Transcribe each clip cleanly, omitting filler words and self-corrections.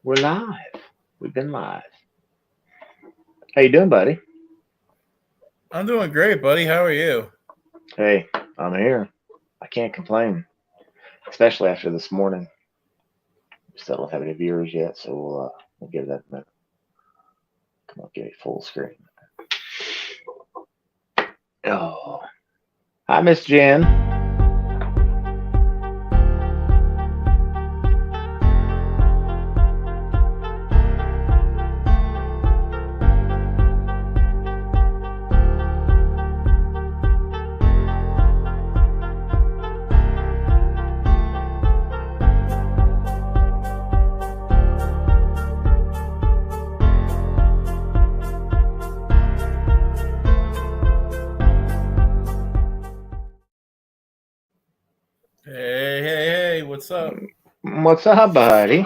We're live. We've been live. How you doing, buddy? I'm doing great, buddy. How are you? Hey, I'm here. I can't complain, especially after this morning. We still don't have any viewers yet, so we'll give that a minute. Come on, give me full screen. Oh, hi, Miss Jen. Hey, what's up? What's up, buddy?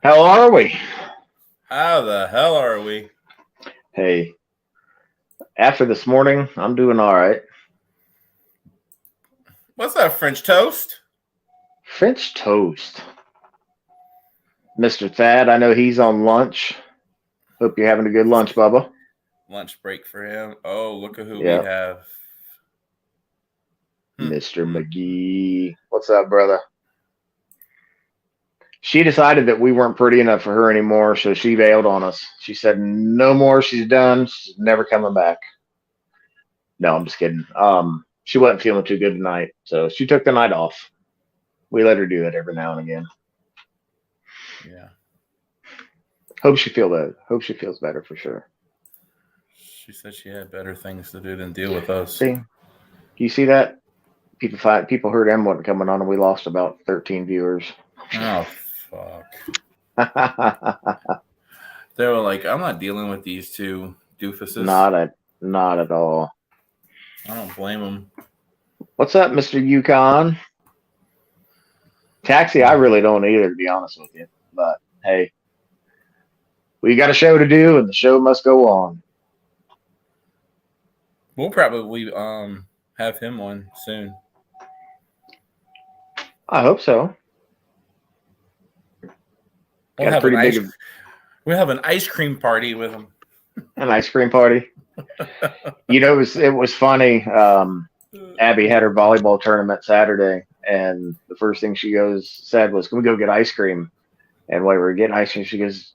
How are we? How the hell are we? Hey, after this morning, I'm doing all right. What's that, French toast? French toast. Mr. Thad, I know he's on lunch. Hope you're having a good lunch, Bubba. Lunch break for him. Oh, look at who we Yeah, have. Mr. McGee. What's up, brother? She decided that we weren't pretty enough for her anymore, so she bailed on us. She said, "No more. She's done. She's never coming back." No, I'm just kidding. She wasn't feeling too good tonight, so she took the night off. We let her do that every now and again. Yeah. Hope she feels better for sure. She said she had better things to do than deal with us. See, you see that? People heard Em wasn't coming on, and we lost about 13 viewers. Oh, fuck. They were like, I'm not dealing with these two doofuses. Not at all. I don't blame them. What's up, Mr. Yukon? Taxi, I really don't either, to be honest with you. But hey, we got a show to do, and the show must go on. We'll probably have him on soon. I hope so. We'll have an ice cream party with him. An ice cream party. You know, it was funny. Abby had her volleyball tournament Saturday, and the first thing she said was, "Can we go get ice cream?" And while we were getting ice cream, she goes,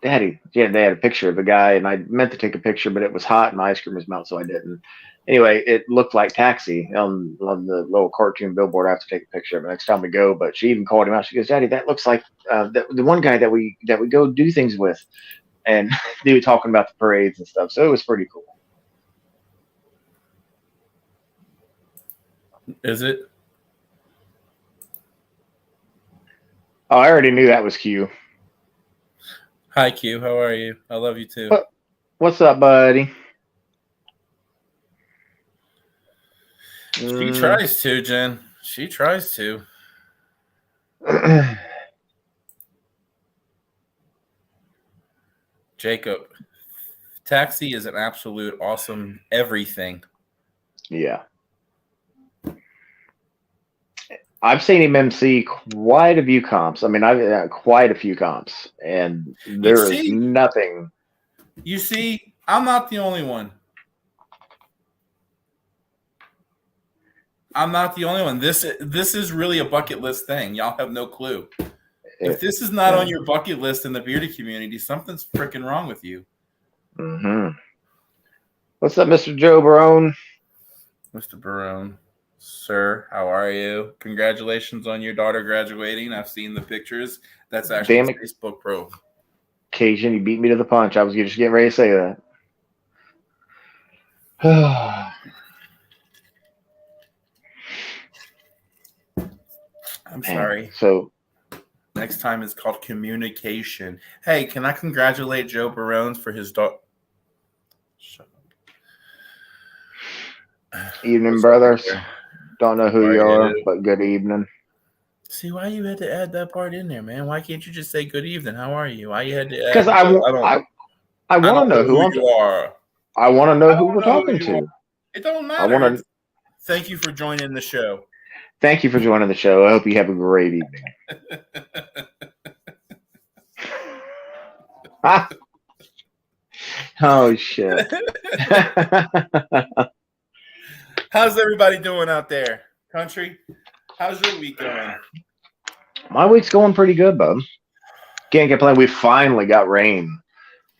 "Daddy," yeah, they had a picture of the guy, and I meant to take a picture, but it was hot and ice cream was melting, so I didn't. Anyway, it looked like Taxi on the little cartoon billboard. I have to take a picture of it next time we go. But she even called him out. She goes, "Daddy, that looks like the one guy that we go do things with." And they were talking about the parades and stuff, so it was pretty cool. Is it? Oh, I already knew that was Q. Hi, Q. How are you? I love you too. What's up, buddy? She tries to, Jen. She tries to. Jacob, Taxi is an absolute awesome everything. Yeah. I've seen him MC quite a few comps. I mean, I've quite a few comps, and there is nothing. You see, I'm not the only one. I'm not the only one. This is really a bucket list thing. Y'all have no clue. If this is not on your bucket list in the bearded community, something's freaking wrong with you. Mm-hmm. What's up, Mr. Joe Barone? Mr. Barone, sir, how are you? Congratulations on your daughter graduating. I've seen the pictures. That's actually a Facebook pro. Cajun, you beat me to the punch. I was just getting ready to say that. I'm sorry. So next time it's called communication. Hey, can I congratulate Joe Barone for his daughter? Shut up. Evening, brothers. Don't know who you are, but good evening. See, why you had to add that part in there, man? Why can't you just say good evening? How are you? Why you had to add? Because I want to know who you are. I want to know who we're talking to. It don't matter. Thank you for joining the show. Thank you for joining the show. I hope you have a great evening. Oh shit. How's everybody doing out there, country? How's your week going? My week's going pretty good, bub. Can't complain. We finally got rain.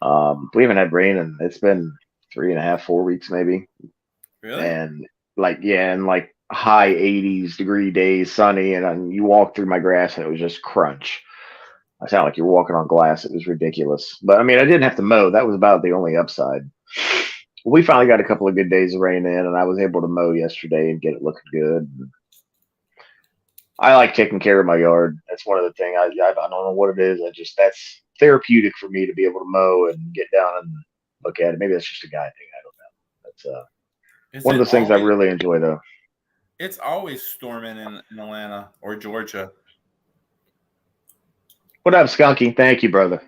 We haven't had rain and it's been 3.5, 4 weeks maybe. Really? And like high 80s degree days, sunny, and you walk through my grass and it was just crunch. I sound like you're walking on glass. It was ridiculous. But I mean, I didn't have to mow. That was about the only upside. We finally got a couple of good days of rain in, and I was able to mow yesterday and get it looking good. I like taking care of my yard. That's one of the things. I don't know what it is. That's therapeutic for me to be able to mow and get down and look at it. Maybe that's just a guy thing. I don't know. That's one of those things I really enjoy, though. It's always storming in Atlanta or Georgia. What up, Skunky? Thank you, brother.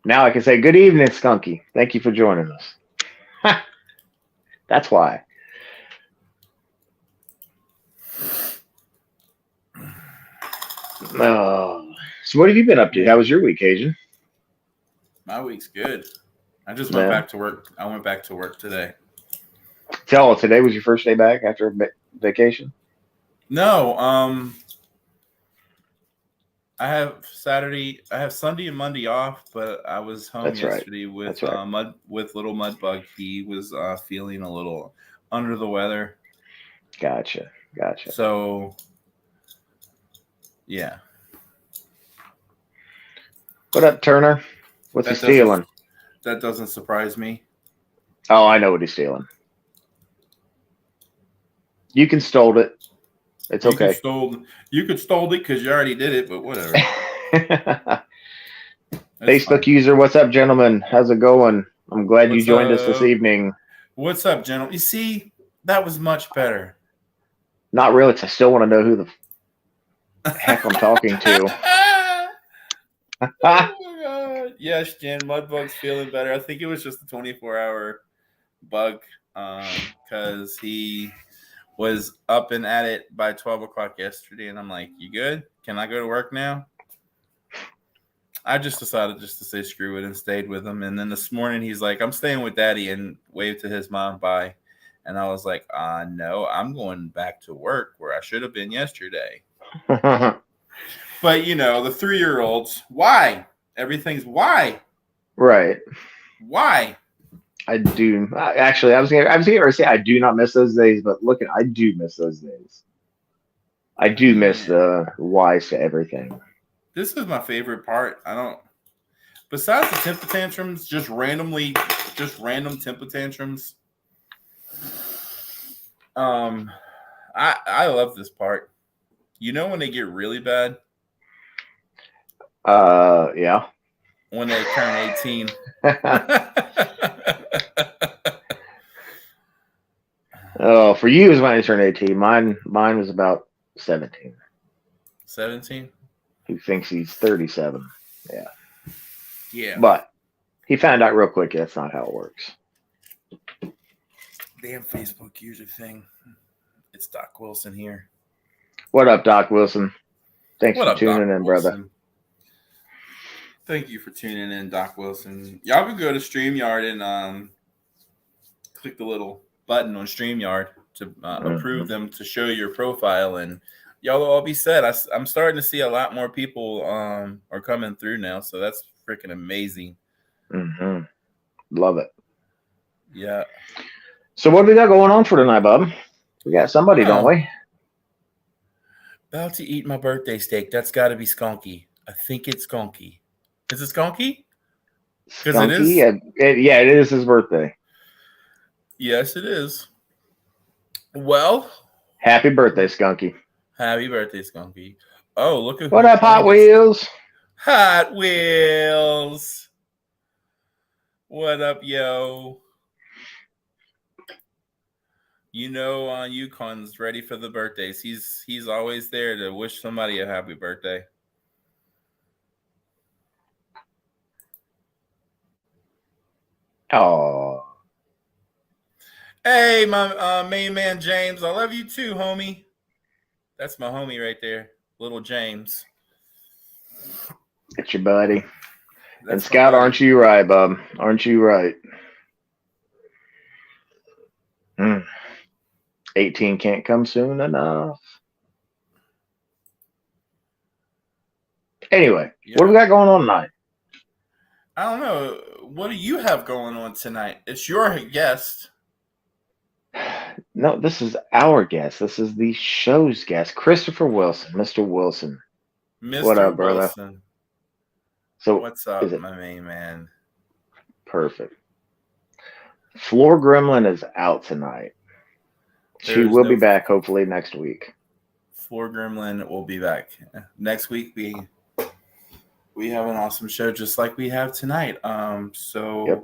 Now I can say good evening, Skunky. Thank you for joining us. That's why. So what have you been up to? How was your week, Asian? My week's good. I just went back to work. I went back to work today. Today was your first day back after vacation? No, I have Sunday and Monday off, but I was home yesterday with little Mudbug. He was feeling a little under the weather. Gotcha. So, yeah. What up, Turner? What's he stealing? That doesn't surprise me. Oh, I know what he's stealing. You can stole it. It's okay. You could stole it because you already did it, but whatever. Facebook user, what's up, gentlemen? How's it going? I'm glad you joined us this evening. What's up, gentlemen? You see, that was much better. Not really, because I still want to know who the heck I'm talking to. Oh my God. Yes, Jen, Mudbug's feeling better. I think it was just a 24-hour bug because he was up and at it by 12 o'clock yesterday, and I'm like, you good? Can I go to work now? I just decided just to say screw it and stayed with him. And then this morning he's like, I'm staying with Daddy, and waved to his mom bye. And I was like, no, I'm going back to work where I should have been yesterday. But, the 3-year-olds, why? Everything's why. Right. Why? I do. Actually, I was going to say I do not miss those days, but I do miss those days. I do miss the whys to everything. This is my favorite part. Besides the temper tantrums, just random temper tantrums. I love this part. When they get really bad? Yeah. When they turn 18. Oh, for you is when I turned 18. Mine was about 17. 17? He thinks he's 37. Yeah. Yeah. But he found out real quick that's not how it works. Damn Facebook user thing. It's Doc Wilson here. What up, Doc Wilson? Thanks for tuning in, brother. Thank you for tuning in, Doc Wilson. Y'all can go to StreamYard and click the little button on StreamYard to approve them to show your profile, and y'all will all be set. I'm starting to see a lot more people are coming through now, so that's freaking amazing. Mm-hmm. Love it. Yeah. So what do we got going on for tonight, bub? We got somebody, don't we? About to eat my birthday steak. That's got to be Skunky. I think it's Skunky. Is it Skunky? Because it is. Yeah, it is his birthday. Yes, it is. Well, happy birthday, Skunky. Happy birthday, Skunky. Oh, look at what up, Hot Wheels. Hot Wheels. What up, yo? Yukon's ready for the birthdays. He's always there to wish somebody a happy birthday. Oh. Hey, my main man James, I love you too, homie. That's my homie right there, little James. It's your buddy. And That's my Scout, buddy. aren't you right, bub? Aren't you right? 18 can't come soon enough. Anyway, what do we Yep. got going on tonight? I don't know. What do you have going on tonight? It's your guest. No, this is our guest. This is the show's guest, Christopher Wilson, Mr. Wilson. What Mr. up, brother? Wilson. So, What's is up, it my main man? perfect? Floor Gremlin is out tonight. She There's will be no back hopefully next week. Floor Gremlin will be back next week. We have an awesome show just like we have tonight. Yep.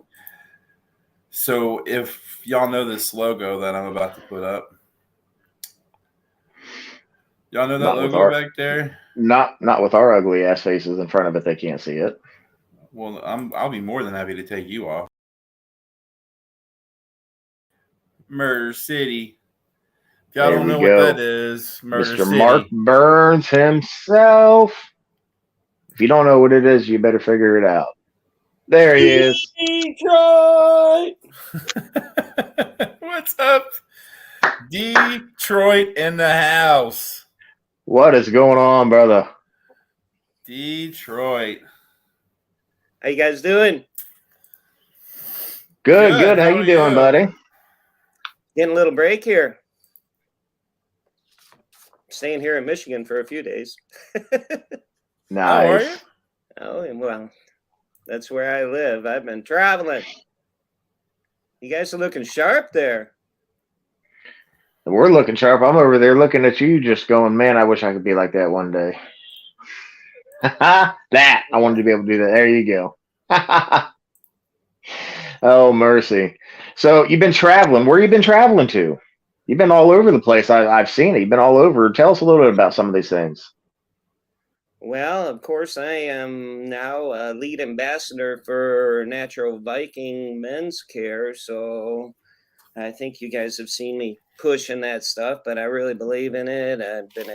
So if y'all know this logo that I'm about to put up, y'all know that Not with logo our back there. not with our ugly ass faces in front of it. They can't see it. Well, I'll be more than happy to take you off. Murder City. If y'all There don't we know what that go. is, Murder Mr. Mark City. Byrnes himself. If you don't know what it is, you better figure it out. There he is. Detroit. What's up? Detroit in the house. What is going on, brother? Detroit. How you guys doing? Good, good. How How you are doing, you? buddy? Getting a little break here. Staying here in Michigan for a few days. How are you? Nice. Oh, well, that's where I live. I've been traveling. You guys are looking sharp there. We're looking sharp. I'm over there looking at you, just going, man, I wish I could be like that one day. That I wanted to be able to do that. There you go. Oh, mercy. So you've been traveling. Where you been traveling to? You've been all over the place. I've seen it. You've been all over. Tell us a little bit about some of these things. Well, of course, I am now a lead ambassador for Natural Viking Men's Care. So I think you guys have seen me pushing that stuff, but I really believe in it. I've been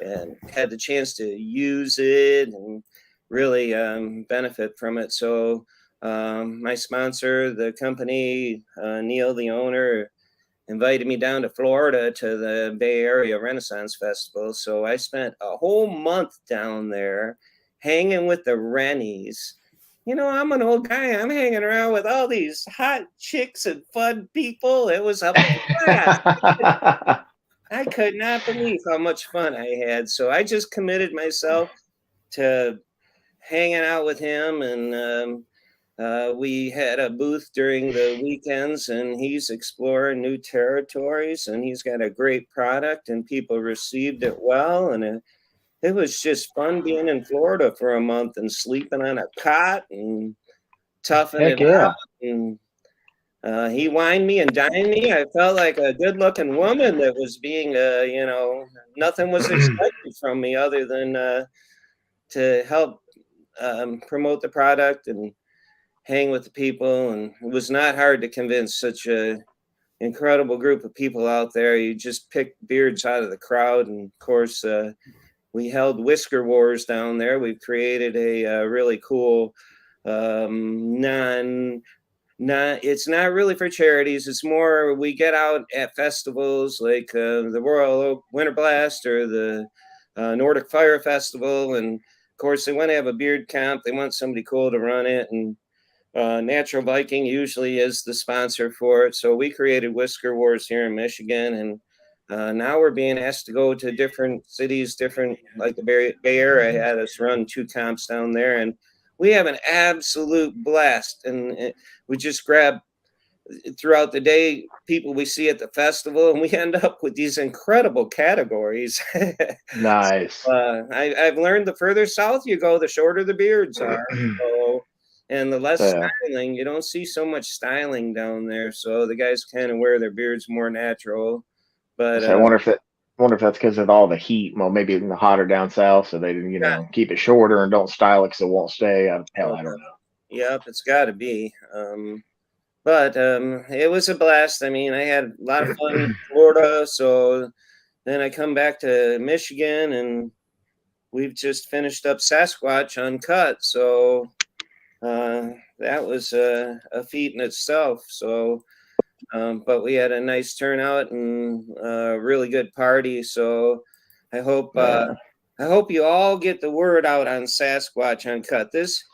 and had the chance to use it and really benefit from it. So my sponsor, the company, Neil, the owner, invited me down to Florida to the Bay Area Renaissance Festival. So I spent a whole month down there hanging with the Rennies. You know, I'm an old guy. I'm hanging around with all these hot chicks and fun people. It was a blast. I could not believe how much fun I had. So I just committed myself to hanging out with him, and we had a booth during the weekends, and he's exploring new territories, and he's got a great product, and people received it well, and it was just fun being in Florida for a month and sleeping on a cot and toughing Heck it yeah. out. And he wined me and dined me. I felt like a good-looking woman that was being, nothing was expected from me other than to help promote the product and hang with the people. And it was not hard to convince such a incredible group of people out there. You just pick beards out of the crowd. And of course, we held whisker wars down there. We've created a really cool it's not really for charities. It's more we get out at festivals like the Royal Oak Winter Blast or the Nordic Fire Festival, and of course they want to have a beard camp. They want somebody cool to run it, and Natural Viking usually is the sponsor for it. So we created Whisker Wars here in Michigan, and now we're being asked to go to different cities, different like the Bay Area had us run 2 camps down there, and we have an absolute blast. And we just grab throughout the day people we see at the festival, and we end up with these incredible categories. Nice. I've learned the further south you go, the shorter the beards are. So, and the less Yeah. styling, you don't see so much styling down there. So the guys kind of wear their beards more natural. But So I wonder if that's because of all the heat. Well, maybe in the hotter down south, so they keep it shorter and don't style it because it won't stay. Hell, I don't know. Yep, it's got to be. But it was a blast. I mean, I had a lot of fun in Florida. So then I come back to Michigan, and we've just finished up Sasquatch Uncut. So that was a feat in itself. So, but we had a nice turnout and a really good party. So I hope Yeah. I hope you all get the word out on Sasquatch Uncut. This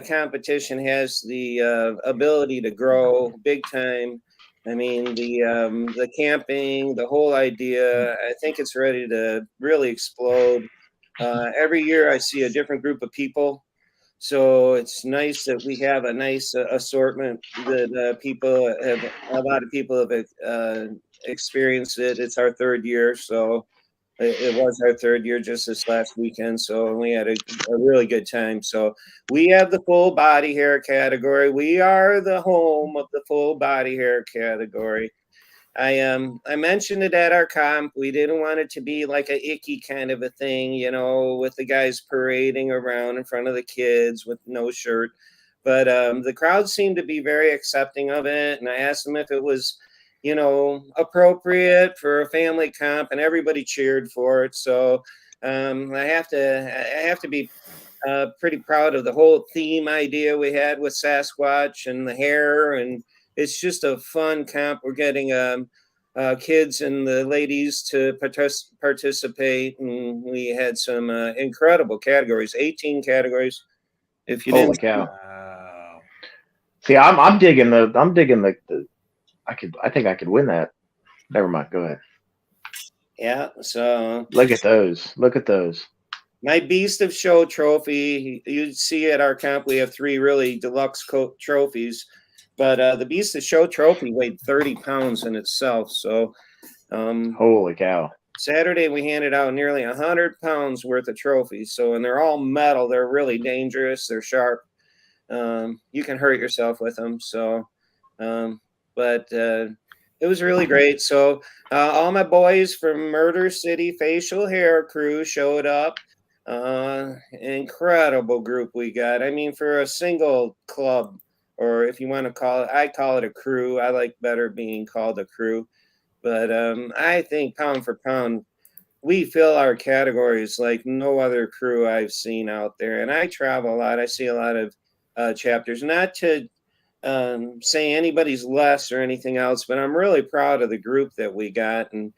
competition has the ability to grow big time. I mean, the camping, the whole idea. I think it's ready to really explode. Every year, I see a different group of people, so it's nice that we have a nice assortment that people have. A lot of people have experienced it. It's our third year, so it was our third year just this last weekend, so we had a really good time. So we have the full body hair category. We are the home of the full body hair category. I mentioned it at our comp. We didn't want it to be like a icky kind of a thing, with the guys parading around in front of the kids with no shirt. But the crowd seemed to be very accepting of it, and I asked them if it was, appropriate for a family comp, and everybody cheered for it. So I have to be pretty proud of the whole theme idea we had with Sasquatch and the hair, and it's just a fun comp. We're getting kids and the ladies to participate, and we had some incredible categories, 18 categories. If you Holy didn't, cow! Wow. See, I'm digging the. I think I could win that. Never mind. Go ahead. yeah. So Look at those. Look at those. my Beast of Show trophy, you see at our camp, we have 3 really deluxe trophies, but the Beast of Show trophy weighed 30 pounds in itself. So Holy cow! Saturday we handed out nearly 100 pounds worth of trophies. So, and they're all metal. They're really dangerous. They're sharp. You can hurt yourself with them. So, but it was really great. So all my boys from Murder City Facial Hair Crew showed up. Incredible group we got. I mean, for a single club, or if you want to call it, I call it a crew. I like better being called a crew. But I think pound for pound, we fill our categories like no other crew I've seen out there. And I travel a lot. I see a lot of chapters. Not to say anybody's less or anything else, but I'm really proud of the group that we got. And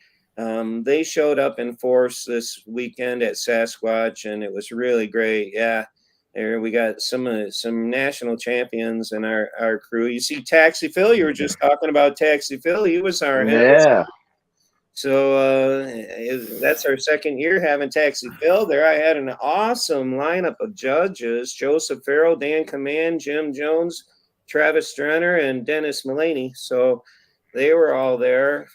they showed up in force this weekend at Sasquatch, and it was really great. Yeah. There we got some national champions in our crew. You see Taxi Phil, you were just talking about Taxi Phil. He was our Yeah. So that's our second year having Taxi Phil there. I had an awesome lineup of judges: Joseph Farrell, Dan Command, Jim Jones, Travis Strenner, and Dennis Mullaney. So they were all there.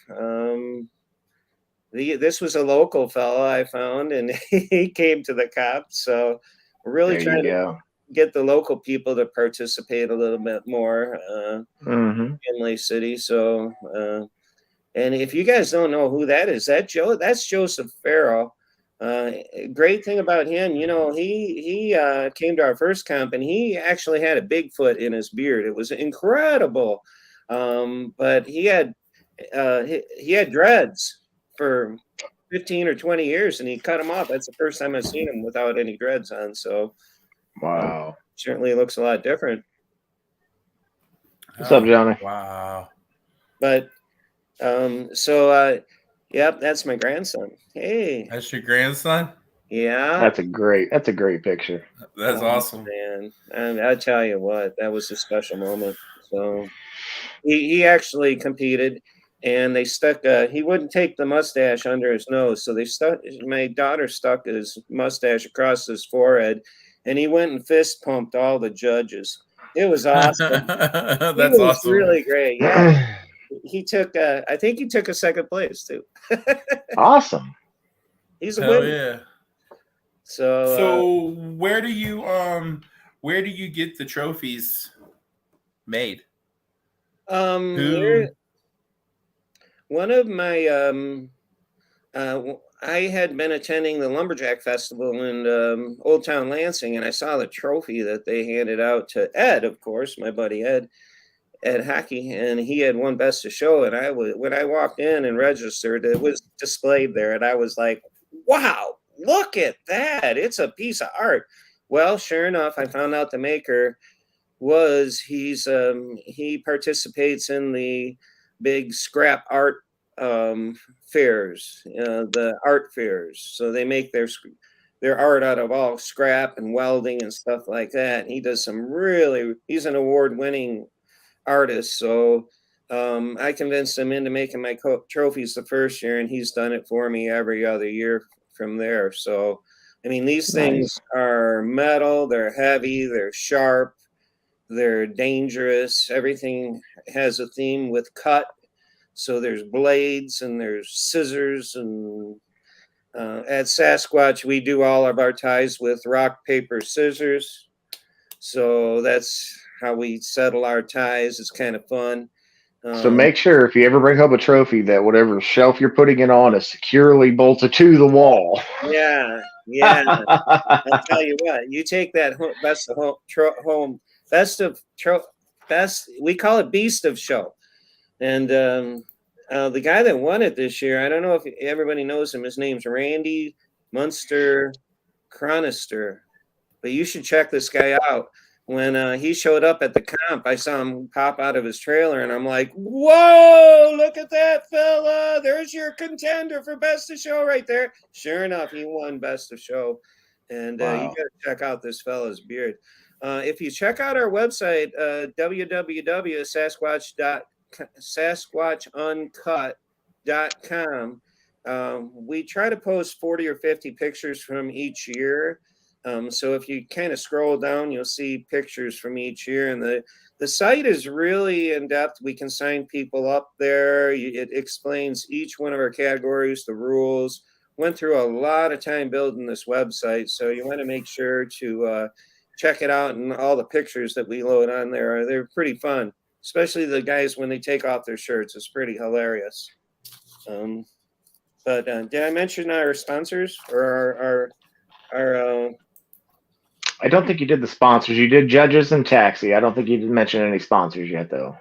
This was a local fella I found, and he came to the cop. So we're really There trying you to go. get the local people to participate a little bit more Mm-hmm. in Lake City. So, and if you guys don't know who that is, that's Joseph Farrell. Great thing about him, he came to our first comp, and he actually had a Bigfoot in his beard. It was incredible. But he had dreads for 15 or 20 years, and he cut them off. That's the first time I've seen him without any dreads on. So Wow. certainly looks a lot different. What's up, Johnny? Wow. But yep, that's my grandson. Hey, That's your grandson? yeah. That's a great picture. That's awesome. Man, I tell you what, that was a special moment. So he actually competed, and they stuck. He wouldn't take the mustache under his nose, so my daughter stuck his mustache across his forehead, and he went and fist pumped all the judges. It was awesome. That's awesome. Really great. Yeah, he took. I think he took a second place too. Awesome. He's a Hell winner. yeah. So where do you get the trophies made? One of my I had been attending the Lumberjack Festival in Old Town Lansing, and I saw the trophy that they handed out to Ed, of course, my buddy Ed Hockey, and he had won Best of Show. And when I walked in and registered, it was displayed there, and I was like, "Wow, look at that! It's a piece of art." Well, sure enough, I found out the maker he participates in the big scrap art fairs, the art fairs. So they make their art out of all scrap and welding and stuff like that. He does he's an award-winning artist. So I convinced him into making my trophies the first year, and he's done it for me every other year from there. So, I mean, these things are metal, they're heavy, they're sharp, they're dangerous. Everything has a theme with cut. So there's blades and there's scissors. And at Sasquatch, we do all of our ties with rock, paper, scissors. So that's how we settle our ties. It's kind of fun. So make sure if you ever bring home a trophy that whatever shelf you're putting it on is securely bolted to the wall. Yeah. I'll tell you what. You take that best of home, best. We call it Beast of Show, and the guy that won it this year. I don't know if everybody knows him. His name's Randy Munster Chronister, but you should check this guy out. When he showed up at the comp, I saw him pop out of his trailer, and I'm like, whoa, look at that fella. There's your contender for Best of Show right there. Sure enough, he won Best of Show. And you got to check out this fella's beard. If you check out our website, www.sasquatchuncut.com, we try to post 40 or 50 pictures from each year. So if you kind of scroll down, you'll see pictures from each year, and the site is really in depth. We can sign people up there. It explains each one of our categories, the rules. Went through a lot of time building this website, so you want to make sure to check it out. And all the pictures that we load on there, they're pretty fun, especially the guys when they take off their shirts. It's pretty hilarious. But did I mention our sponsors or our I don't think you did the sponsors. You did judges and taxi. I don't think you did mention any sponsors yet, though.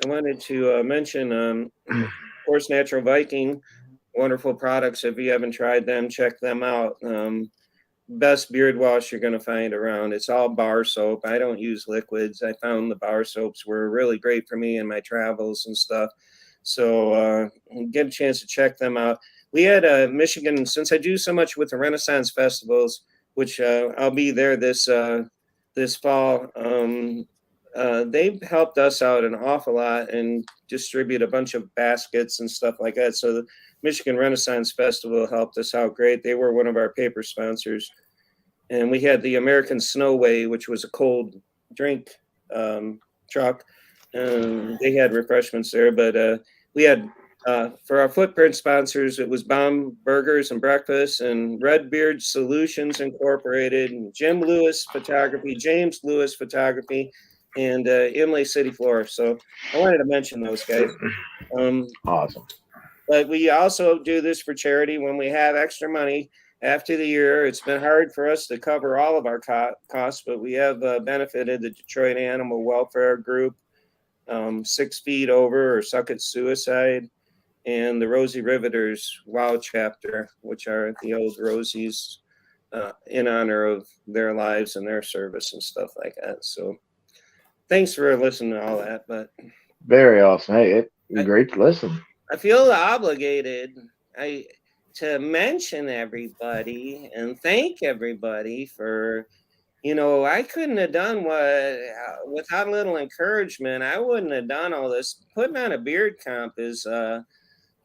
I wanted to mention, of course, Natural Viking, wonderful products. If you haven't tried them, check them out. Best beard wash you're going to find around. It's all bar soap. I don't use liquids. I found the bar soaps were really great for me in my travels and stuff. So get a chance to check them out. We had Michigan, since I do so much with the Renaissance festivals, which I'll be there this fall. They've helped us out an awful lot and distribute a bunch of baskets and stuff like that. So the Michigan Renaissance Festival helped us out great. They were one of our paper sponsors. And we had the American Snowway, which was a cold drink truck. They had refreshments there, but we had for our footprint sponsors, it was Bomb Burgers and Breakfast and Redbeard Solutions Incorporated, and Jim Lewis Photography, James Lewis Photography, and Imlay City Floor. So I wanted to mention those guys. Awesome. But we also do this for charity when we have extra money after the year. It's been hard for us to cover all of our costs, but we have benefited the Detroit Animal Welfare Group, 6 Feet Over or Suck It Suicide, and the Rosie Riveters WOW chapter, which are the old Rosies in honor of their lives and their service and stuff like that. So thanks for listening to all that. But very awesome. Hey, it's great to listen. I feel obligated to mention everybody and thank everybody for, I couldn't have done without a little encouragement. I wouldn't have done all this. Putting on a beard comp is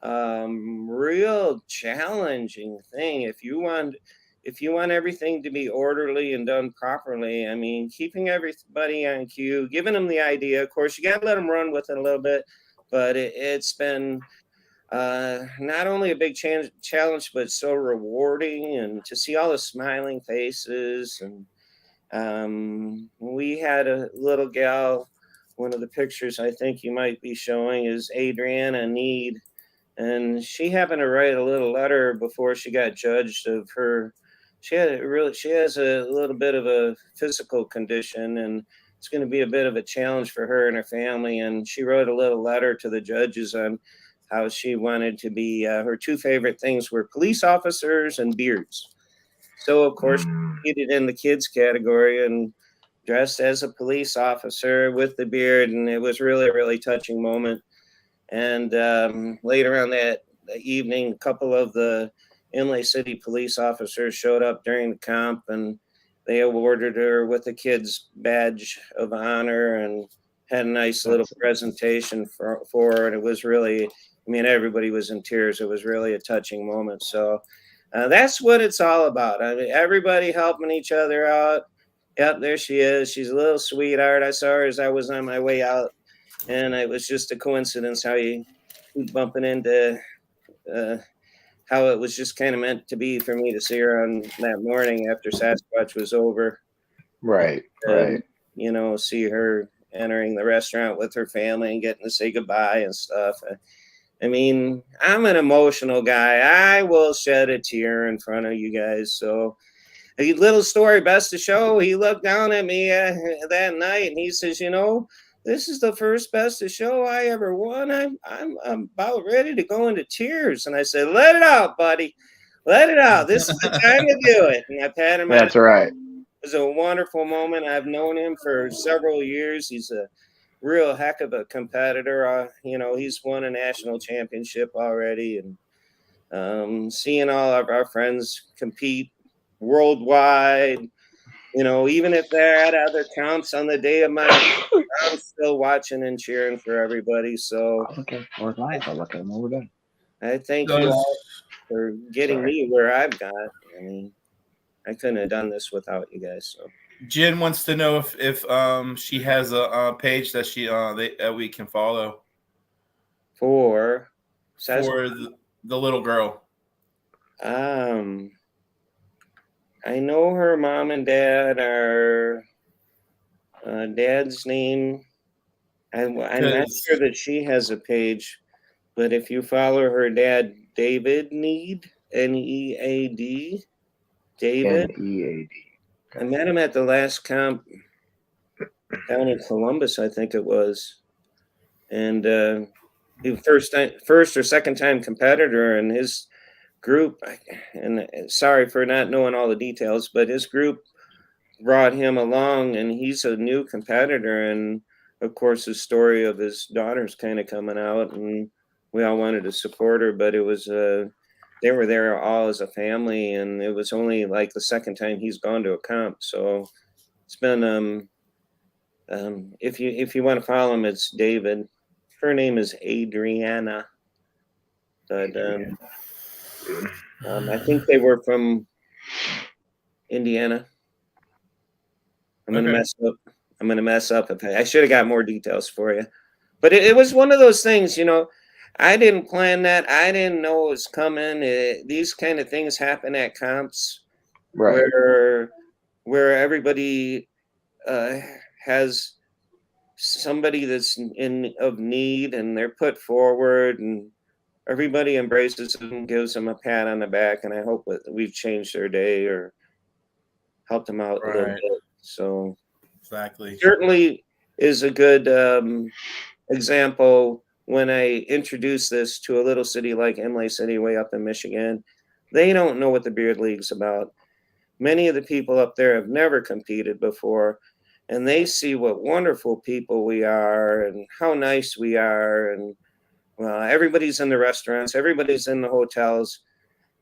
real challenging thing. If you want everything to be orderly and done properly, I mean, keeping everybody on cue, giving them the idea. Of course, you got to let them run with it a little bit, but it's been not only a big challenge, but so rewarding, and to see all the smiling faces. And we had a little gal. One of the pictures I think you might be showing is Adriana Need. And she happened to write a little letter before she got judged of her. She has a little bit of a physical condition, and it's going to be a bit of a challenge for her and her family. And she wrote a little letter to the judges on how she wanted to be, her 2 favorite things were police officers and beards. So, of course, Mm. she competed in the kids category and dressed as a police officer with the beard. And it was really, a really touching moment. And later on that evening, a couple of the Inlay City police officers showed up during the comp, and they awarded her with a kid's badge of honor and had a nice little presentation for her. And it was really, I mean, everybody was in tears. It was really a touching moment. So that's what it's all about. I mean, everybody helping each other out. Yep, there she is. She's a little sweetheart. I saw her as I was on my way out, and it was just a coincidence how you keep bumping into uh, how it was just kind of meant to be for me to see her on that morning after Sasquatch was over. Right, And, right. you know, see her entering the restaurant with her family and getting to say goodbye and stuff. I mean, I'm an emotional guy. I will shed a tear in front of you guys. So, a little story, best of show. He looked down at me that night and he says, "You know, this is the first best of show I ever won. I'm about ready to go into tears." And I said, "Let it out, buddy. Let it out. This is the time to do it." And I pat him on That's right. it. Was a wonderful moment. I've known him for several years. He's a real heck of a competitor. You know, he's won a national championship already, and seeing all of our friends compete worldwide, you know, even if they're at other counts on the day of my, I'm still watching and cheering for everybody. So Okay, we're live. I'll look at them over there. I thank you all for getting me where I've got. I mean, I couldn't have done this without you guys. So Jen wants to know if she has a page that that we can follow for the little girl. I know her mom and dad are dad's name. I'm not sure that she has a page, but if you follow her dad, David Need, Nead, David. Nead. I met him at the last comp down in Columbus, I think it was, and he first or second time competitor, and his group. And sorry for not knowing all the details, but his group brought him along, and he's a new competitor. And of course, the story of his daughter's kind of coming out, and we all wanted to support her, but it was they were there all as a family, and it was only like the second time he's gone to a comp. So it's been if you want to follow him, it's David. Her name is Adriana, but I think they were from Indiana. I'm gonna mess up. I'm gonna mess up. If I should have got more details for you, but it was one of those things. You know, I didn't plan that. I didn't know it was coming. These kind of things happen at comps, Right. where everybody has somebody that's in of need, and they're put forward, and everybody embraces them and gives them a pat on the back. And I hope that we've changed their day or helped them out a little bit. So exactly, certainly is a good example. When I introduce this to a little city like Imlay City, way up in Michigan, they don't know what the Beard League's about. Many of the people up there have never competed before, and they see what wonderful people we are and how nice we are. And everybody's in the restaurants, everybody's in the hotels,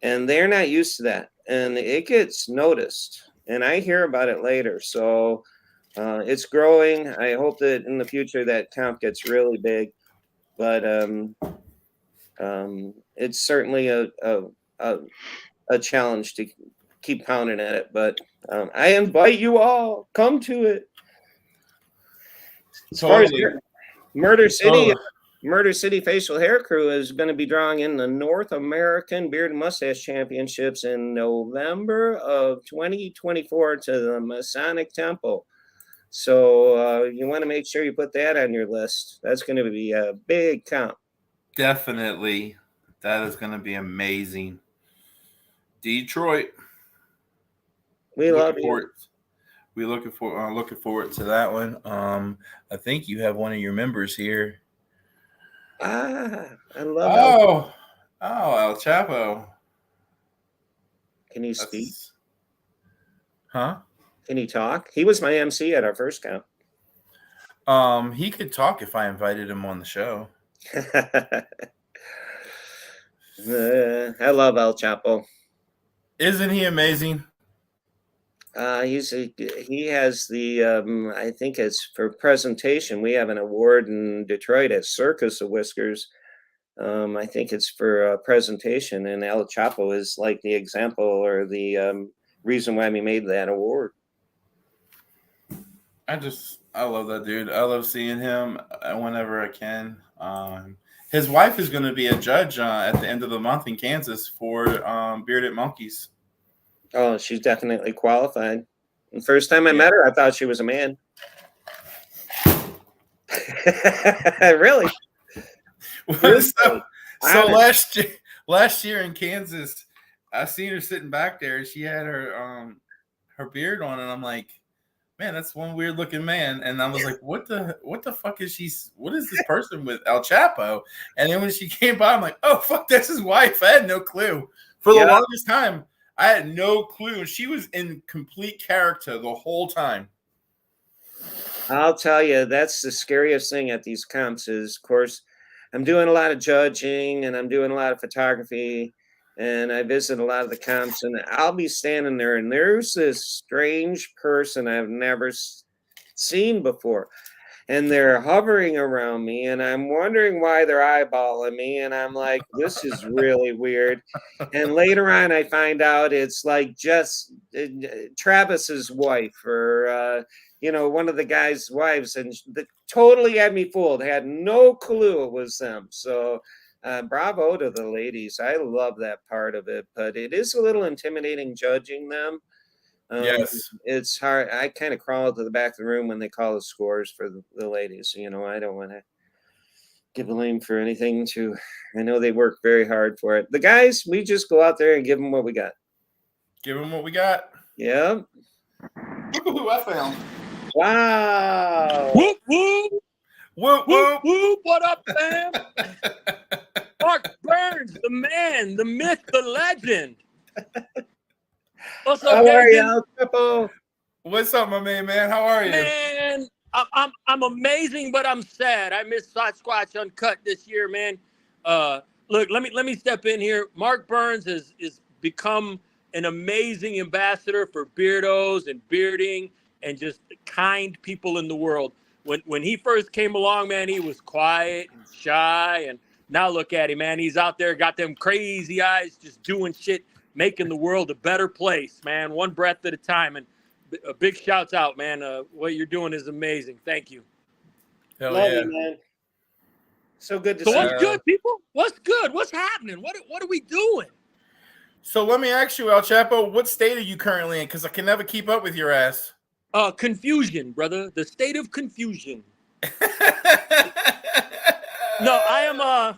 and they're not used to that. And it gets noticed, and I hear about it later. So it's growing. I hope that in the future that comp gets really big, but it's certainly a challenge to keep pounding at it. But I invite you all, come to it. As far as Murder City Facial Hair Crew is going to be drawing in the North American Beard and Mustache Championships in November of 2024 to the Masonic Temple. So you want to make sure you put that on your list. That's going to be a big comp. Definitely. That is going to be amazing. Detroit. We love you. We're looking forward to that one. I think you have one of your members here. I love El Chapo. Can you speak? Huh? Can he talk? He was my MC at our first count. He could talk if I invited him on the show. I love El Chapo. Isn't he amazing? He has the I think it's for presentation. We have an award in Detroit at Circus of Whiskers. I think it's for presentation, and El Chapo is like the example or the reason why we made that award. I love that dude. I love seeing him whenever I can. His wife is going to be a judge at the end of the month in Kansas for Bearded Monkeys. Oh, she's definitely qualified. The first time I met her, I thought she was a man. Really? So last year in Kansas, I seen her sitting back there, and she had her beard on, and I'm like, man, that's one weird looking man. And I was like, what the fuck is what is this person with El Chapo? And then when she came by, I'm like, oh fuck, that's his wife. I had no clue. For the longest time, I had no clue. She was in complete character the whole time. I'll tell you, that's the scariest thing at these comps is, of course, I'm doing a lot of judging and I'm doing a lot of photography, and I visit a lot of the comps, and I'll be standing there, and there's this strange person I've never seen before, and they're hovering around me, and I'm wondering why they're eyeballing me, and I'm like, this is really weird. And later on, I find out it's like just Travis's wife, or one of the guy's wives, and totally had me fooled. Had no clue it was them. So bravo to the ladies. I love that part of it, but it is a little intimidating judging them. Yes. It's hard. I kind of crawl to the back of the room when they call the scores for the ladies. I don't want to give blame for anything I know they work very hard for it. The guys, we just go out there and give them what we got. Give them what we got. Yeah. Look at who I found. Wow. Whoop, whoop. Whoop, whoop, whoop. What up, fam? Mark Byrnes, the man, the myth, the legend. What's up, how are you, Al Chapo? What's up, my man? How are you? Man, I'm amazing, but I'm sad. I missed Sasquatch Uncut this year, man. Look, let me step in here. Mark Byrnes is become an amazing ambassador for beardos and bearding and just kind people in the world. When he first came along, man, he was quiet and shy, and now look at him, man. He's out there, got them crazy eyes, just doing shit, making the world a better place, man. One breath at a time. And a big shouts out, man. What you're doing is amazing. Thank you. Hell Love yeah. you, man. So good to So see what's you. good, people? What's good? What's happening? What are we doing? So let me ask you, El Chapo, what state are you currently in? Because I can never keep up with your ass. Confusion, brother. The state of confusion. No, I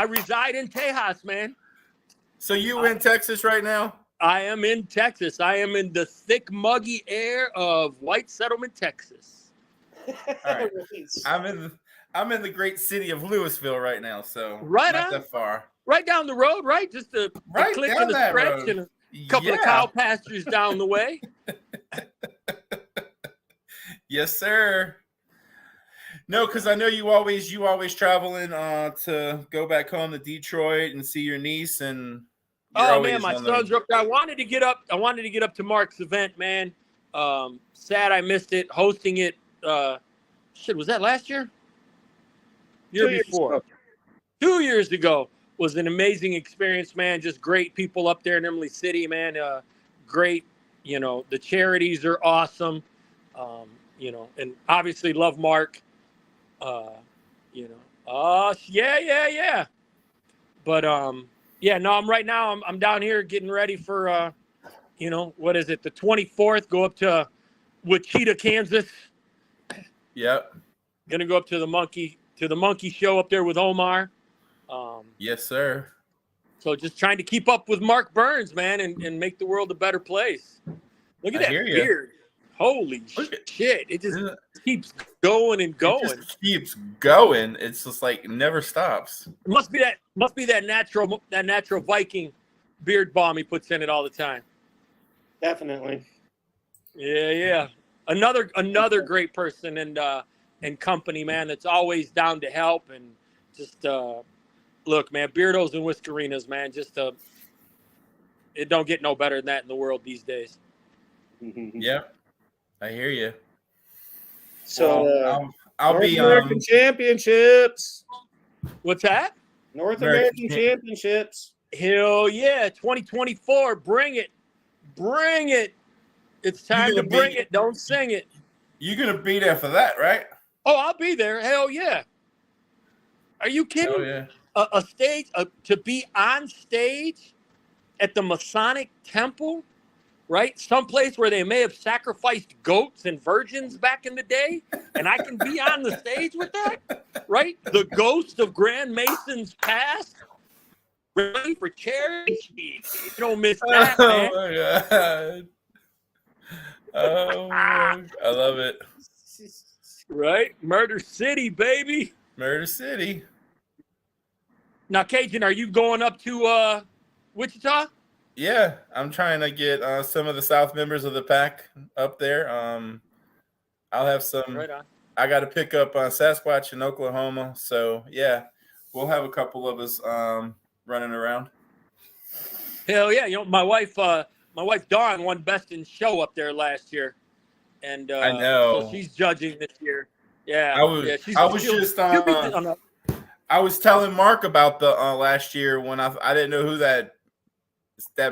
reside in Tejas, man. So you in Texas right now? I am in Texas. I am in the thick, muggy air of White Settlement, Texas. All right. I'm in the great city of Louisville right now, so Right not on. that far. Right down the road, right? Just a Right click down and a that stretch road. and a couple of cow pastures down the way. Yes, sir. No, because I know you always traveling to go back home to Detroit and see your niece, and oh man, my sons are up there. I wanted to get up to Mark's event, man. Sad I missed it. Hosting it, was that last year? Year before. 2 years ago was an amazing experience, man. Just great people up there in Emily City, man. Great, the charities are awesome. And obviously love Mark. Yeah. But I'm down here getting ready for what is it, the 24th, go up to Wichita, Kansas. Yep. Gonna go up to the monkey show up there with Omar. Yes, sir. So just trying to keep up with Mark Byrnes, man, and make the world a better place. Look at that beard. Holy shit. It just keeps going and going. It just keeps going. It's just like it never stops. It must be that natural Viking beard balm he puts in it all the time. Definitely. Yeah. Another great person and company, man. That's always down to help and just look, man. Beardos and Whiskerinas, man. Just it don't get no better than that in the world these days. Yeah, I hear you. So I'll North be American Championships. What's that? North American Championships. Hell yeah, 2024. Bring it. It's time to bring it. Don't sing it. You're gonna be there for that, right? Oh, I'll be there. Hell yeah. Are you kidding? Oh yeah. A stage to be on stage at the Masonic Temple, right? Someplace where they may have sacrificed goats and virgins back in the day, and I can be on the stage with that, right? The ghost of Grand Masons past, ready for charity. You don't miss that, man. Oh my god. Oh, I love it. Right? Murder City, baby. Murder City. Now, Cajun, are you going up to Wichita? Yeah, I'm trying to get some of the South members of the pack up there. I'll have some. Right on. I got to pick up Sasquatch in Oklahoma, so yeah, we'll have a couple of us running around. Hell yeah! You know, my wife Dawn won Best in Show up there last year, and I know. so she's judging this year. Yeah, I was telling Mark about the last year when I didn't know who that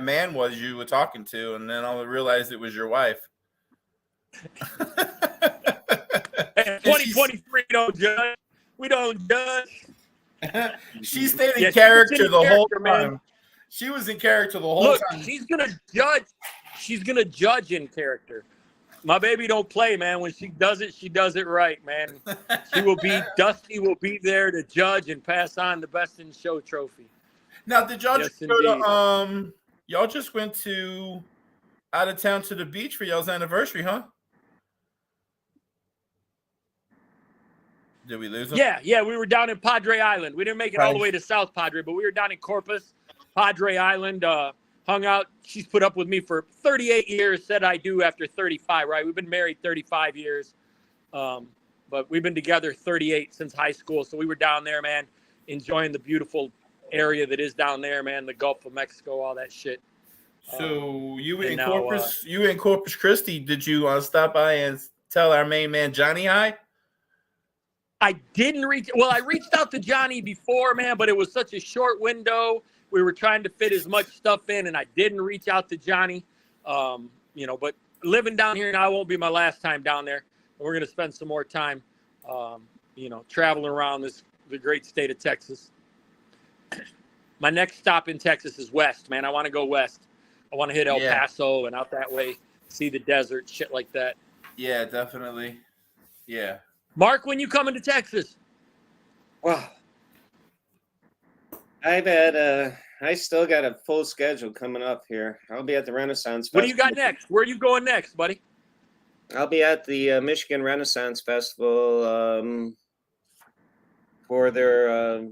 man was you were talking to, and then I realized it was your wife. Hey, 2023 don't judge. We don't judge. She stayed in character the whole time. Man. She was in character the whole time. She's gonna judge. She's gonna judge in character. My baby don't play, man. When she does it right, man. Dusty will be there to judge and pass on the Best in Show trophy. Now, did y'all just go to y'all just went to out of town to the beach for y'all's anniversary, huh? Did we lose them? Yeah, we were down in Padre Island. We didn't make it all the way to South Padre, but we were down in Corpus, Padre Island, hung out. She's put up with me for 38 years, said I do after 35, right? We've been married 35 years, but we've been together 38 since high school. So we were down there, man, enjoying the beautiful area that is down there, man, the Gulf of Mexico, all that shit. So you in Corpus Christi, did you stop by and tell our main man Johnny hi? I didn't I reached out to Johnny before, man, but it was such a short window. We were trying to fit as much stuff in, and I didn't reach out to Johnny. But living down here now won't be my last time down there. We're going to spend some more time, traveling around the great state of Texas. My next stop in Texas is west, man. I want to go west. I want to hit El Paso and out that way, see the desert, shit like that. Yeah, definitely. Yeah. Mark, when you coming to Texas? Wow. I still got a full schedule coming up here. I'll be at the Renaissance Festival. What do you got next? Where are you going next, buddy? I'll be at the Michigan Renaissance Festival for their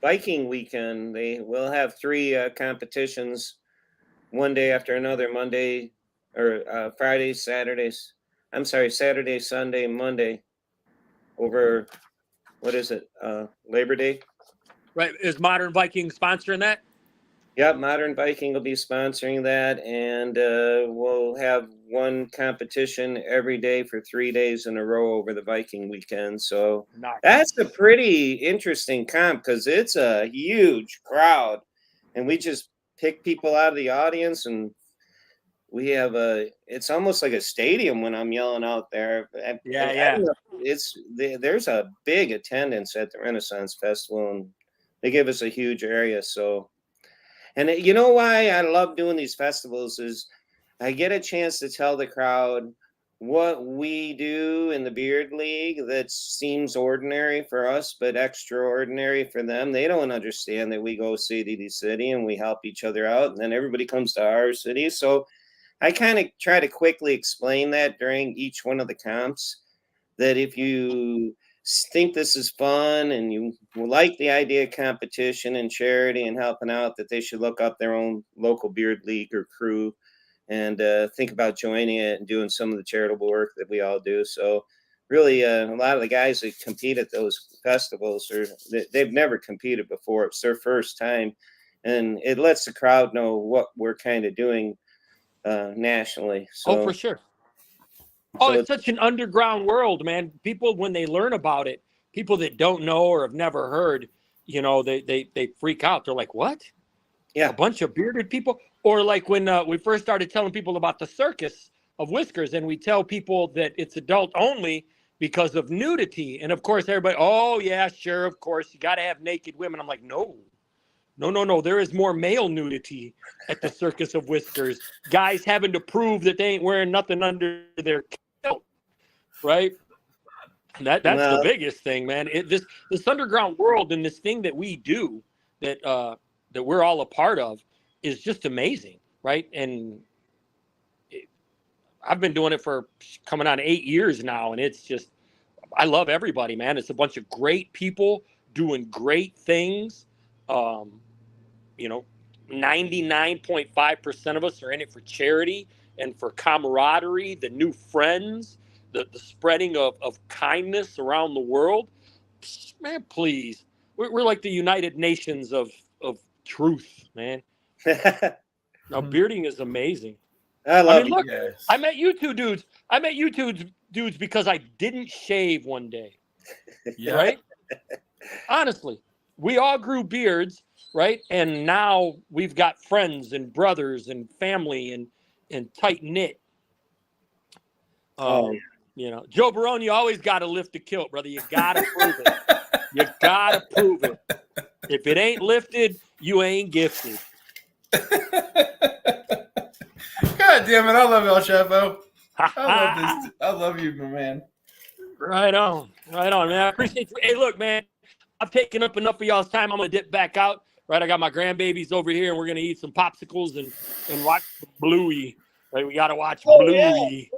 Viking weekend. They will have 3 competitions, one day after another, Friday, Saturday, Sunday, Monday, over, Labor Day? Right. Is Modern Viking sponsoring that? Yep, Modern Viking will be sponsoring that, and we'll have one competition every day for 3 days in a row over the Viking weekend. So That's a pretty interesting comp because it's a huge crowd, and we just pick people out of the audience, and we have it's almost like a stadium when I'm yelling out there. Yeah. There's a big attendance at the Renaissance Festival, and they give us a huge area. So, and you know why I love doing these festivals is I get a chance to tell the crowd what we do in the Beard League that seems ordinary for us, but extraordinary for them. They don't understand that we go city to city and we help each other out, and then everybody comes to our city. So I kind of try to quickly explain that during each one of the comps, that if you think this is fun and you like the idea of competition and charity and helping out, that they should look up their own local beard league or crew and think about joining it and doing some of the charitable work that we all do. So really, a lot of the guys that compete at those festivals they've never competed before. It's their first time, and it lets the crowd know what we're kind of doing nationally. So, Oh, for sure. so It's such an underground world, man. People, when they learn about it, people that don't know or have never heard, they freak out. They're like, what? yeah, A bunch of bearded people? Or like when we first started telling people about the circus of Whiskers, and we tell people that it's adult only because of nudity. And of course, everybody, oh, yeah, sure, of course, you got to have naked women. I'm like, no. There is more male nudity at the Circus of Whiskers. Guys having to prove that they ain't wearing nothing under their kilt, right? That's the biggest thing, man. This underground world and this thing that we do that we're all a part of is just amazing, right? And I've been doing it for coming on 8 years now, and it's just, I love everybody, man. It's a bunch of great people doing great things. 99.5% of us are in it for charity and for camaraderie, the new friends, the spreading of kindness around the world. Man, please. We're like the United Nations of truth, man. Now, bearding is amazing. I mean, look, Yes. I met you two dudes. I met you two dudes because I didn't shave one day. Yeah. Right? Honestly, we all grew beards, right? And now we've got friends and brothers and family and tight knit. Joe Barone, you always got to lift the kilt, brother. You got to prove it. You got to prove it. If it ain't lifted, you ain't gifted. God damn it. I love El Chapo. I love this. I love you, my man. Right on, man. I appreciate you. Hey, look, man, I've taken up enough of y'all's time. I'm gonna dip back out. Right, I got my grandbabies over here, and we're gonna eat some popsicles and watch Bluey. Right, we gotta watch Bluey.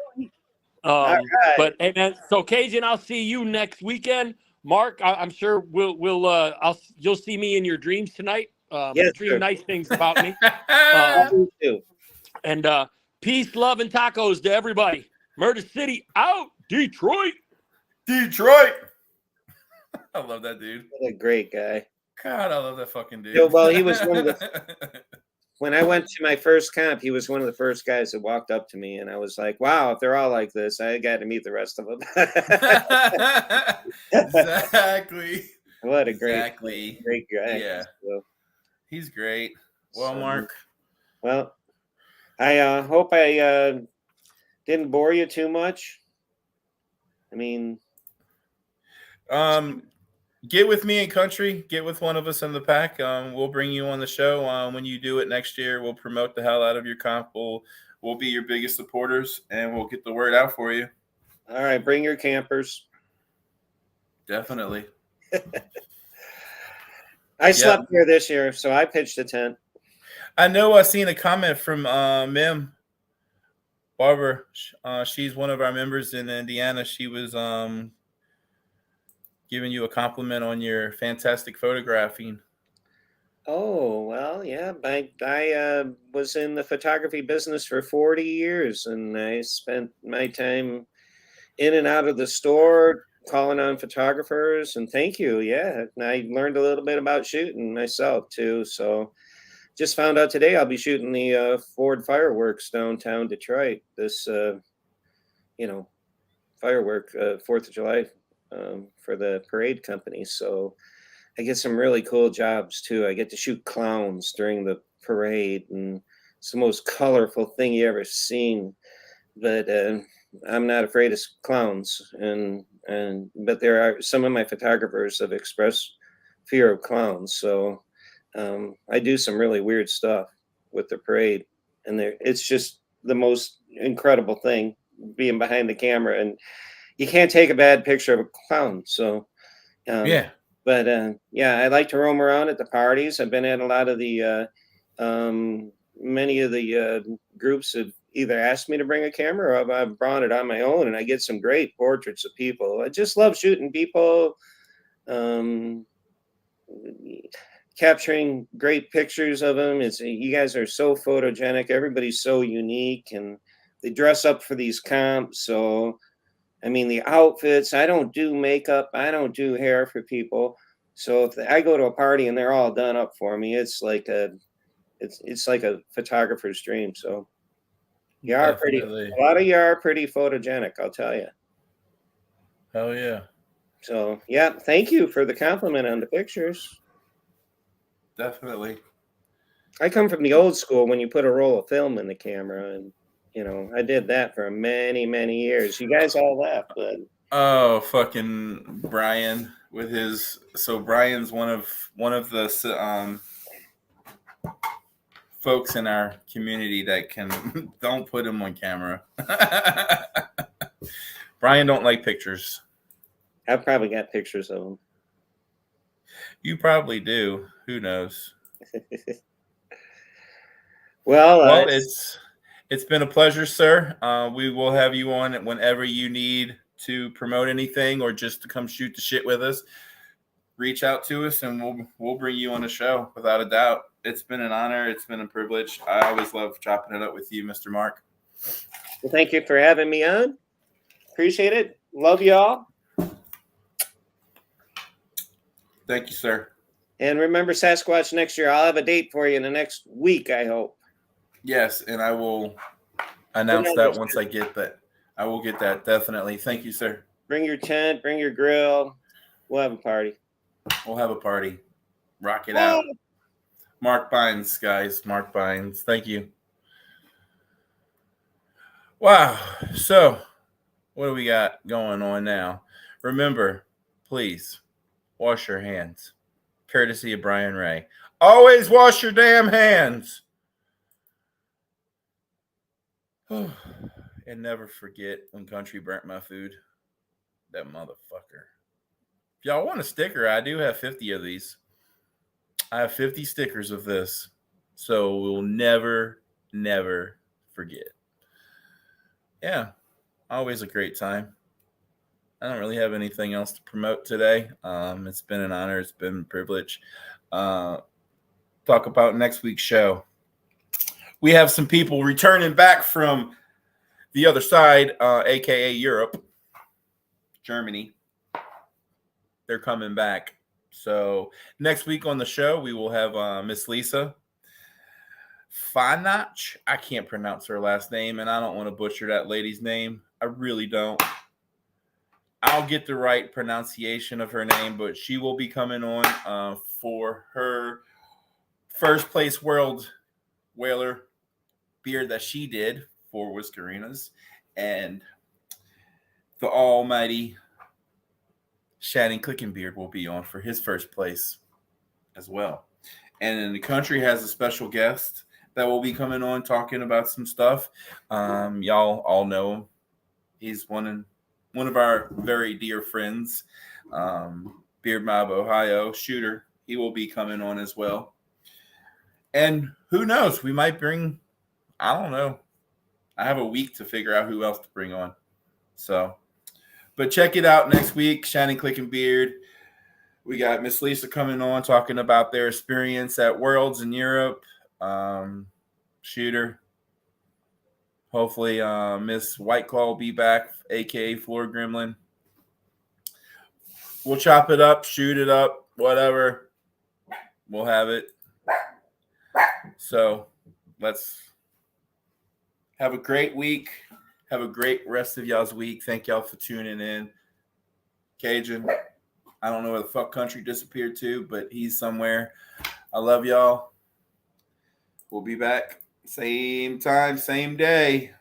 Right. But hey, man, so Cajun, I'll see you next weekend. Mark, I'm sure you'll see me in your dreams tonight. Yes, dream sir. nice things about me. Me too. And peace, love, and tacos to everybody. Murder City out, Detroit. Detroit. I love that dude. What a great guy. God, I love that fucking dude. Yeah, well, he was one of the. When I went to my first camp, he was one of the first guys that walked up to me, and I was like, "Wow, if they're all like this, I got to meet the rest of them." Exactly. What a great guy. Yeah, So, he's great. Well, Mark. Well, I hope I didn't bore you too much. I mean, get with me in country. Get with one of us in the pack. We'll bring you on the show. When you do it next year, we'll promote the hell out of your comp. We'll be your biggest supporters, and we'll get the word out for you. All right, bring your campers. Definitely. I slept here this year, so I pitched a tent. I know I seen a comment from Mim Barber. She's one of our members in Indiana. She was giving you a compliment on your fantastic photographing. Oh, well, yeah. I was in the photography business for 40 years, and I spent my time in and out of the store calling on photographers. And thank you. Yeah. And I learned a little bit about shooting myself, too. So just found out today I'll be shooting the Ford fireworks downtown Detroit. This, firework, 4th of July for the parade company. So I get some really cool jobs too. I get to shoot clowns during the parade, and it's the most colorful thing you ever seen. But I'm not afraid of clowns, but there are some of my photographers have expressed fear of clowns. So I do some really weird stuff with the parade, and it's just the most incredible thing being behind the camera, and you can't take a bad picture of a clown. So Yeah. But I like to roam around at the parties. I've been at a lot of the many of the groups have either asked me to bring a camera or I've brought it on my own, and I get some great portraits of people. I just love shooting people. capturing great pictures of them. You guys are so photogenic. Everybody's so unique, and they dress up for these comps. So, I mean, the outfits. I don't do makeup. I don't do hair for people. So if I go to a party and they're all done up for me, it's like a photographer's dream. So you are pretty. Definitely. A lot of you are pretty photogenic, I'll tell you. Hell yeah. So yeah, thank you for the compliment on the pictures. Definitely. I come from the old school when you put a roll of film in the camera, and I did that for many, many years. You guys all left, but Oh, fucking Brian with his. So Brian's one of the folks in our community that can don't put him on camera. Brian don't like pictures. I've probably got pictures of them. You probably do. Who knows? Well, it's been a pleasure, sir. We will have you on whenever you need to promote anything or just to come shoot the shit with us. Reach out to us and we'll bring you on the show without a doubt. It's been an honor. It's been a privilege. I always love chopping it up with you, Mr. Mark. well, thank you for having me on. Appreciate it. Love y'all. Thank you, sir. And remember Sasquatch next year. I'll have a date for you in the next week, I hope. Yes, and I will announce that once I get that. I will get that, definitely. Thank you, sir. Bring your tent, bring your grill. We'll have a party. We'll have a party. Rock it out. Mark Byrnes, guys. Mark Byrnes. Thank you. Wow. So, what do we got going on now? Remember, please, wash your hands. Courtesy of Brian Ray. Always wash your damn hands. And never forget when Country burnt my food. That motherfucker. If y'all want a sticker, I do have 50 of these. I have 50 stickers of this. So we'll never, never forget. Yeah. Always a great time. I don't really have anything else to promote today. It's been an honor. It's been a privilege. Talk about next week's show. We have some people returning back from the other side, a.k.a. Europe, Germany. They're coming back. So next week on the show, we will have Miss Lisa Fanach. I can't pronounce her last name, and I don't want to butcher that lady's name. I really don't. I'll get the right pronunciation of her name, but she will be coming on for her first place world whaler beard that she did for Whiskerinas, and the almighty Shannon Clickenbeard will be on for his first place as well. And then the country has a special guest that will be coming on talking about some stuff. Y'all all know him. He's one of our very dear friends, Beard Mob Ohio Shooter. He will be coming on as well. And who knows? We might bring, I don't know. I have a week to figure out who else to bring on. So, but check it out next week. Shannon Clickenbeard. We got Miss Lisa coming on talking about their experience at Worlds in Europe. Shooter. Hopefully, Miss White Claw will be back, a.k.a. Floor Gremlin. We'll chop it up, shoot it up, whatever. We'll have it. So let's have a great week. Have a great rest of y'all's week. Thank y'all for tuning in. Cajun, I don't know where the fuck country disappeared to, but he's somewhere. I love y'all. We'll be back same time, same day.